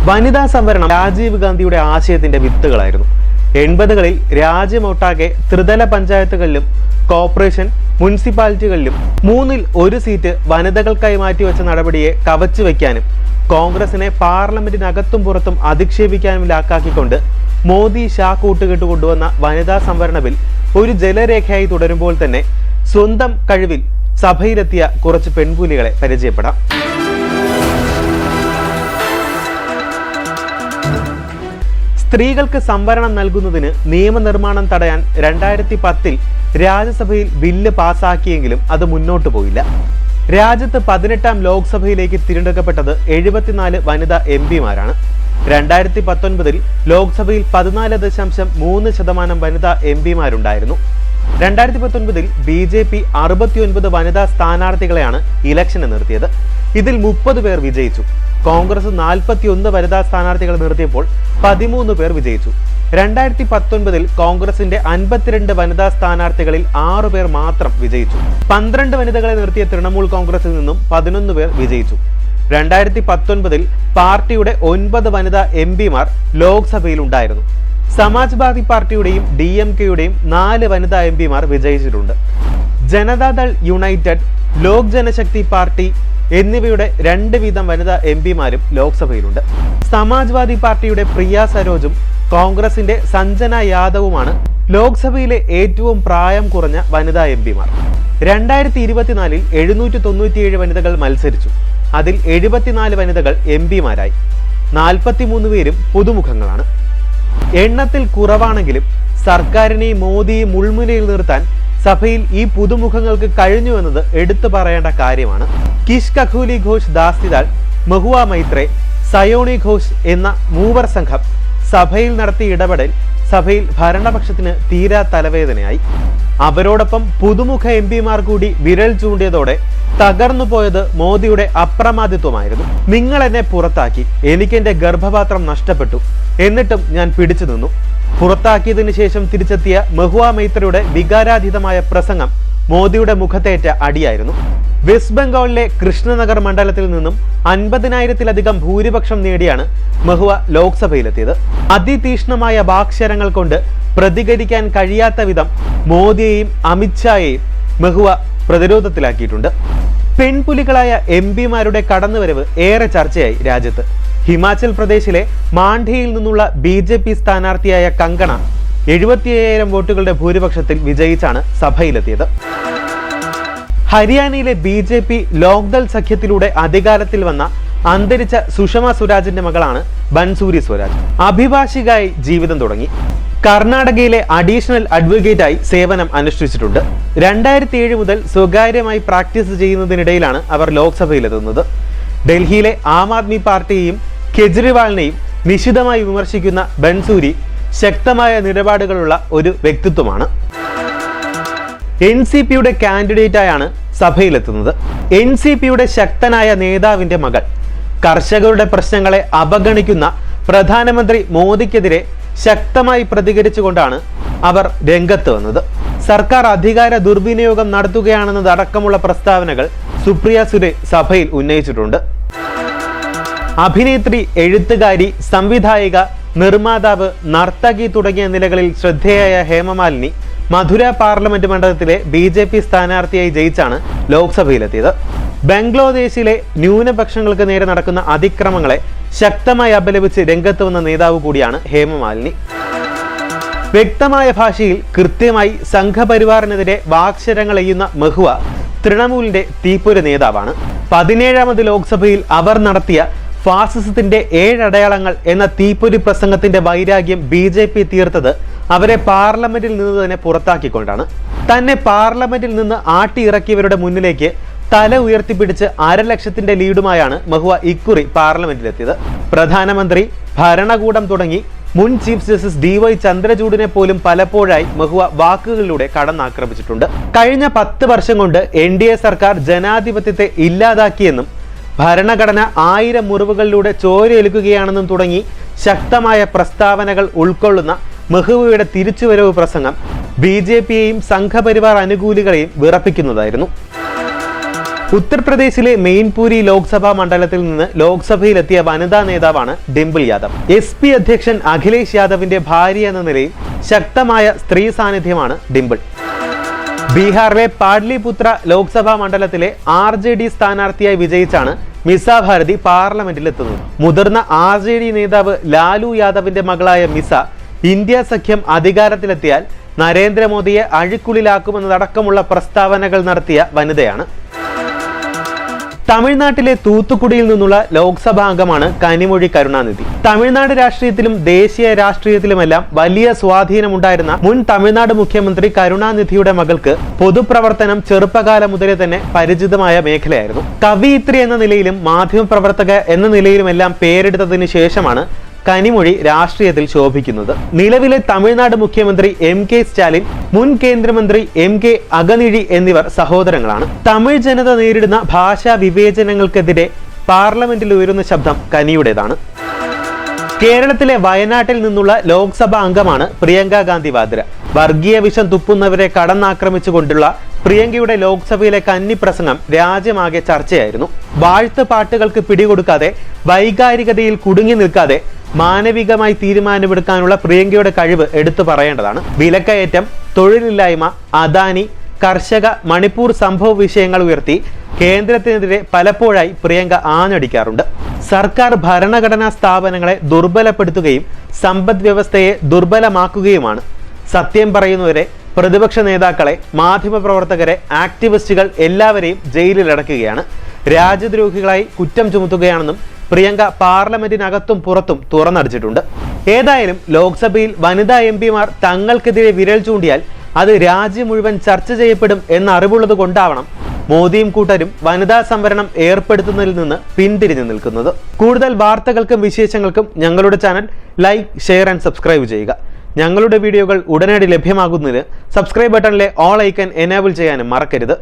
വനിതാ സംവരണം രാജീവ് ഗാന്ധിയുടെ ആശയത്തിന്റെ വിത്തുകളായിരുന്നു. 80കളിൽ രാജ്യമൊട്ടാകെ ത്രിതല പഞ്ചായത്തുകളിലും കോർപ്പറേഷൻ മുനിസിപ്പാലിറ്റികളിലും 3ൽ 1 സീറ്റ് വനിതകൾക്കായി മാറ്റിവെച്ച നടപടിയെ കവച്ചു വയ്ക്കാനും കോൺഗ്രസിനെ പാർലമെന്റിനകത്തും പുറത്തും അധിക്ഷേപിക്കാനും ലാക്കാക്കിക്കൊണ്ട് മോദി ഷാ കൂട്ടുകെട്ട് കൊണ്ടുവന്ന വനിതാ സംവരണ ബിൽ ഒരു ജലരേഖയായി തുടരുമ്പോൾ തന്നെ സ്വന്തം കഴിവിൽ സഭയിലെത്തിയ കുറച്ച് പെൺപുലികളെ പരിചയപ്പെടാം. സ്ത്രീകൾക്ക് സംവരണം നൽകുന്നതിന് നിയമനിർമ്മാണം തടയാൻ 2010-ൽ രാജ്യസഭയിൽ ബില്ല് പാസാക്കിയെങ്കിലും അത് മുന്നോട്ടു പോയില്ല. രാജ്യത്ത് 18ാം ലോക്സഭയിലേക്ക് തിരഞ്ഞെടുക്കപ്പെട്ടത് 74 വനിതാ MP-മാരാണ്. 2019-ൽ ലോക്സഭയിൽ 14.3% വനിതാ MP-മാരുണ്ടായിരുന്നു. 2019-ൽ BJP 69 വനിതാ സ്ഥാനാർത്ഥികളെയാണ് ഇലക്ഷന് നിർത്തിയത്. ഇതിൽ 30 പേർ വിജയിച്ചു. കോൺഗ്രസ് 41 വനിതാ സ്ഥാനാർത്ഥികളെ നിർത്തിയപ്പോൾ 13 പേർ വിജയിച്ചു. 2019-ൽ കോൺഗ്രസിന്റെ 52 വനിതാ സ്ഥാനാർത്ഥികളിൽ 6 പേർ മാത്രം വിജയിച്ചു. 12 വനിതകളെ നിർത്തിയ തൃണമൂൽ കോൺഗ്രസിൽ നിന്നും 11 പേർ വിജയിച്ചു. 2019-ൽ പാർട്ടിയുടെ 9 വനിതാ MP-മാർ ലോക്സഭയിൽ ഉണ്ടായിരുന്നു. സമാജ്വാദി പാർട്ടിയുടെയും DMK-യുടെയും 4 വനിതാ MP-മാർ വിജയിച്ചിട്ടുണ്ട്. ജനതാദൾ യുണൈറ്റഡ്, ലോക് ജനശക്തി പാർട്ടി എന്നിവയുടെ 2 വീതം വനിതാ MP-മാരും ലോക്സഭയിലുണ്ട്. സമാജ്വാദി പാർട്ടിയുടെ പ്രിയ സരോജും കോൺഗ്രസിന്റെ സഞ്ജന യാദവുമാണ് ലോക്സഭയിലെ ഏറ്റവും പ്രായം കുറഞ്ഞ വനിതാ MP-മാർ. 2024-ൽ 797 വനിതകൾ മത്സരിച്ചു. അതിൽ 74 വനിതകൾ MP-മാരായി. 43 പേരും പുതുമുഖങ്ങളാണ്. എണ്ണത്തിൽ കുറവാണെങ്കിലും സർക്കാരിനെയും മോദിയെയും മുൾമുനയിൽ നിർത്താൻ സഭയിൽ ഈ പുതുമുഖങ്ങൾക്ക് കഴിഞ്ഞുവെന്നത് എടുത്തു പറയേണ്ട കാര്യമാണ്. കിഷ് കഖൂലി ഘോഷ് ദാസ്തിദാൾ, മഹുവ മൈത്രേ, സയോണി ഘോഷ് എന്ന മൂവർ സംഘം സഭയിൽ നടത്തിയ ഇടപെടൽ സഭയിൽ ഭരണപക്ഷത്തിന് തീരാ തലവേദനയായി. അവരോടൊപ്പം പുതുമുഖ MP-മാർ കൂടി വിരൽ ചൂണ്ടിയതോടെ തകർന്നു പോയത് മോദിയുടെ അപ്രമാദിത്വമായിരുന്നു. നിങ്ങൾ എന്നെ പുറത്താക്കി, എനിക്കെന്റെ ഗർഭപാത്രം നഷ്ടപ്പെട്ടു, എന്നിട്ടും ഞാൻ പിടിച്ചു നിന്നു. പുറത്താക്കിയതിനു ശേഷം തിരിച്ചെത്തിയ മഹുവ മൈത്രയുടെ വികാരാതീതമായ പ്രസംഗം മോദിയുടെ മുഖത്തേറ്റ അടിയായിരുന്നു. വെസ്റ്റ് ബംഗാളിലെ കൃഷ്ണനഗർ മണ്ഡലത്തിൽ നിന്നും 50,000-ലധികം ഭൂരിപക്ഷം നേടിയാണ് മഹുവ ലോക്സഭയിലെത്തിയത്. അതിതീക്ഷ്ണമായ വാക്ശരങ്ങൾ കൊണ്ട് പ്രതികരിക്കാൻ കഴിയാത്ത വിധം മോദിയെയും അമിത്ഷായെയും മഹുവ പ്രതിരോധത്തിലാക്കിയിട്ടുണ്ട്. പെൺപുലികളായ MP-മാരുടെ കടന്നുവരവ് ഏറെ ചർച്ചയായി രാജ്യത്ത്. ഹിമാചൽ പ്രദേശിലെ മാണ്ഡിയിൽ നിന്നുള്ള BJP സ്ഥാനാർത്ഥിയായ കങ്കണ 75,000 വോട്ടുകളുടെ ഭൂരിപക്ഷത്തിൽ വിജയിച്ചാണ് സഭയിലെത്തിയത്. ഹരിയാനയിലെ BJP ലോക്ദൾ സഖ്യത്തിലൂടെ അധികാരത്തിൽ വന്ന അന്തരിച്ച സുഷമ സ്വരാജിന്റെ മകളാണ് ബൻസൂരി സ്വരാജ്. അഭിഭാഷികയായി ജീവിതം തുടങ്ങി. കർണാടകയിലെ അഡീഷണൽ അഡ്വക്കേറ്റായി സേവനം അനുഷ്ഠിച്ചിട്ടുണ്ട്. 2007 മുതൽ സ്വകാര്യമായി പ്രാക്ടീസ് ചെയ്യുന്നതിനിടയിലാണ് അവർ ലോക്സഭയിലെത്തുന്നത്. ഡൽഹിയിലെ ആം ആദ്മി പാർട്ടിയെയും കെജ്രിവാളിനെയും നിശിതമായി വിമർശിക്കുന്ന ബൻസൂരി ശക്തമായ നിലപാടുകളുള്ള ഒരു വ്യക്തിത്വമാണ്. NCPയുടെ കാൻഡിഡേറ്റായാണ് സഭയിലെത്തുന്നത്. NCPയുടെ ശക്തനായ നേതാവിന്റെ മകൾ. കർഷകരുടെ പ്രശ്നങ്ങളെ അവഗണിക്കുന്ന പ്രധാനമന്ത്രി മോദിക്കെതിരെ ശക്തമായി പ്രതികരിച്ചുകൊണ്ടാണ് അവർ രംഗത്ത് വന്നത്. സർക്കാർ അധികാര ദുർവിനിയോഗം നടത്തുകയാണെന്നതടക്കമുള്ള പ്രസ്താവനകൾ സുപ്രിയ സുരെ സഭയിൽ ഉന്നയിച്ചിട്ടുണ്ട്. അഭിനേത്രി, എഴുത്തുകാരി, സംവിധായിക, നിർമ്മാതാവ്, നർത്തകി തുടങ്ങിയ നിലകളിൽ ശ്രദ്ധേയായ ഹേമമാലിനി മധുര പാർലമെന്റ് മണ്ഡലത്തിലെ BJP സ്ഥാനാർത്ഥിയായി ജയിച്ചാണ് ലോക്സഭയിലെത്തിയത്. ബംഗ്ലാദേശിലെ ന്യൂനപക്ഷങ്ങൾക്ക് നേരെ നടക്കുന്ന അതിക്രമങ്ങളെ ശക്തമായി അപലപിച്ച് രംഗത്ത് വന്ന നേതാവ് കൂടിയാണ് ഹേമമാലിനി. വ്യക്തമായ ഭാഷയിൽ കൃത്യമായി സംഘപരിവാറിനെതിരെ വാക്ശരങ്ങൾ എയ്യുന്ന മഹുവ തൃണമൂലിന്റെ തീപ്പൊരു നേതാവാണ്. 17ാമത് ലോക്സഭയിൽ അവർ നടത്തിയ ഫാസിസത്തിന്റെ 7 അടയാളങ്ങൾ എന്ന തീപ്പൊരി പ്രസംഗത്തിന്റെ വൈരാഗ്യം BJP തീർത്തത് അവരെ പാർലമെന്റിൽ നിന്ന് തന്നെ പുറത്താക്കിക്കൊണ്ടാണ്. തന്നെ പാർലമെന്റിൽ നിന്ന് ആട്ടിയിറക്കിയവരുടെ മുന്നിലേക്ക് തല ഉയർത്തിപ്പിടിച്ച് 1,00,000 ലീഡുമായാണ് മഹുവ ഇക്കുറി പാർലമെന്റിലെത്തിയത്. പ്രധാനമന്ത്രി, ഭരണകൂടം തുടങ്ങി മുൻ ചീഫ് ജസ്റ്റിസ് DY ചന്ദ്രചൂഡിനെ പോലും പലപ്പോഴായി മഹുവ വാക്കുകളിലൂടെ കടന്നാക്രമിച്ചിട്ടുണ്ട്. കഴിഞ്ഞ 10 വർഷം കൊണ്ട് NDA സർക്കാർ ജനാധിപത്യത്തെ ഇല്ലാതാക്കിയെന്നും ഭരണഘടന 1000 മുറിവുകളിലൂടെ ചോരയൊലിക്കുകയാണെന്നും തുടങ്ങി ശക്തമായ പ്രസ്താവനകൾ ഉൾക്കൊള്ളുന്ന മഹുവയുടെ തിരിച്ചുവരവ് പ്രസംഗം BJPയെയും സംഘപരിവാർ അനുകൂലികളെയും വിറപ്പിക്കുന്നതായിരുന്നു. ഉത്തർപ്രദേശിലെ മെയിൻപൂരി ലോക്സഭാ മണ്ഡലത്തിൽ നിന്ന് ലോക്സഭയിലെത്തിയ വനിതാ നേതാവാണ് ഡിംപിൾ യാദവ്. SP അധ്യക്ഷൻ അഖിലേഷ് യാദവിന്റെ ഭാര്യ എന്ന നിലയിൽ ശക്തമായ സ്ത്രീ സാന്നിധ്യമാണ് ഡിംപിൾ. ബീഹാറിലെ പാട്ലിപുത്ര ലോക്സഭാ മണ്ഡലത്തിലെ RJD സ്ഥാനാർത്ഥിയായി വിജയിച്ചാണ് മിസ ഭാരതി പാർലമെന്റിലെത്തുന്നത്. മുതിർന്ന RJD നേതാവ് ലാലു യാദവിന്റെ മകളായ മിസ ഇന്ത്യ സഖ്യം അധികാരത്തിലെത്തിയാൽ നരേന്ദ്രമോദിയെ അഴിക്കുള്ളിലാക്കുമെന്നതടക്കമുള്ള പ്രസ്താവനകൾ നടത്തിയ വനിതയാണ്. തമിഴ്നാട്ടിലെ തൂത്തുക്കുടിയിൽ നിന്നുള്ള ലോക്സഭാ അംഗമാണ് കനിമൊഴി കരുണാനിധി. തമിഴ്നാട് രാഷ്ട്രീയത്തിലും ദേശീയ രാഷ്ട്രീയത്തിലുമെല്ലാം വലിയ സ്വാധീനമുണ്ടായിരുന്ന മുൻ തമിഴ്നാട് മുഖ്യമന്ത്രി കരുണാനിധിയുടെ മകൾക്ക് പൊതുപ്രവർത്തനം ചെറുപ്പകാലം മുതലേ തന്നെ പരിചിതമായ മേഖലയായിരുന്നു. കവയിത്രി എന്ന നിലയിലും മാധ്യമപ്രവർത്തക എന്ന നിലയിലുമെല്ലാം പേരെടുത്തതിനു ശേഷമാണ് കനിമൊഴി രാഷ്ട്രീയത്തിൽ ശോഭിക്കുന്നത്. നിലവിലെ തമിഴ്നാട് മുഖ്യമന്ത്രി MK സ്റ്റാലിൻ, മുൻ കേന്ദ്രമന്ത്രി MK അഗനിഴി എന്നിവർ സഹോദരങ്ങളാണ്. തമിഴ് ജനത നേരിടുന്ന ഭാഷാ വിവേചനങ്ങൾക്കെതിരെ പാർലമെന്റിൽ ഉയരുന്ന ശബ്ദം കനിയുടേതാണ്. കേരളത്തിലെ വയനാട്ടിൽ നിന്നുള്ള ലോക്സഭാ അംഗമാണ് പ്രിയങ്ക ഗാന്ധി വാദ്ര. വർഗീയ വിഷം തുപ്പുന്നവരെ കടന്നാക്രമിച്ചുകൊണ്ടുള്ള പ്രിയങ്കയുടെ ലോക്സഭയിലെ കന്നി പ്രസംഗം രാജ്യമാകെ ചർച്ചയായിരുന്നു. വാഴ്ത്ത് പാട്ടുകൾക്ക് പിടികൊടുക്കാതെ, വൈകാരികതയിൽ കുടുങ്ങി നിൽക്കാതെ മാനവികമായി തീരുമാനമെടുക്കാനുള്ള പ്രിയങ്കയുടെ കഴിവ് എടുത്തു പറയേണ്ടതാണ്. വിലക്കയറ്റം, തൊഴിലില്ലായ്മ, അദാനി, കർഷക, മണിപ്പൂർ സംഭവ വിഷയങ്ങൾ ഉയർത്തി കേന്ദ്രത്തിനെതിരെ പലപ്പോഴായി പ്രിയങ്ക ആഞ്ഞടിക്കാറുണ്ട്. സർക്കാർ ഭരണഘടനാ സ്ഥാപനങ്ങളെ ദുർബലപ്പെടുത്തുകയും സമ്പദ് വ്യവസ്ഥയെ ദുർബലമാക്കുകയുമാണ്. സത്യം പറയുന്നവരെ, പ്രതിപക്ഷ നേതാക്കളെ, മാധ്യമപ്രവർത്തകരെ, ആക്ടിവിസ്റ്റുകൾ എല്ലാവരെയും ജയിലിലടക്കുകയാണ്. രാജ്യദ്രോഹികളായി കുറ്റം ചുമത്തുകയാണെന്നും പ്രിയങ്ക പാർലമെന്റിനകത്തും പുറത്തും തുറന്നടിച്ചിട്ടുണ്ട്. ഏതായാലും ലോക്സഭയിൽ വനിതാ MP-മാർ തങ്ങൾക്കെതിരെ വിരൽ ചൂണ്ടിയാൽ അത് രാജ്യം മുഴുവൻ ചർച്ച ചെയ്യപ്പെടും എന്ന അറിവുള്ളത് കൊണ്ടാവണം മോദിയും കൂട്ടരും വനിതാ സംവരണം ഏർപ്പെടുത്തുന്നതിൽ നിന്ന് പിന്തിരിഞ്ഞു നിൽക്കുന്നത്. കൂടുതൽ വാർത്തകൾക്കും വിശേഷങ്ങൾക്കും ഞങ്ങളുടെ channel like, share and subscribe ചെയ്യുക. ഞങ്ങളുടെ വീഡിയോകൾ ഉടനടി ലഭ്യമാകുന്നതിന് സബ്സ്ക്രൈബ് ബട്ടണിലെ ഓൾ ഐക്കൺ എനേബിൾ ചെയ്യാനും മറക്കരുത്.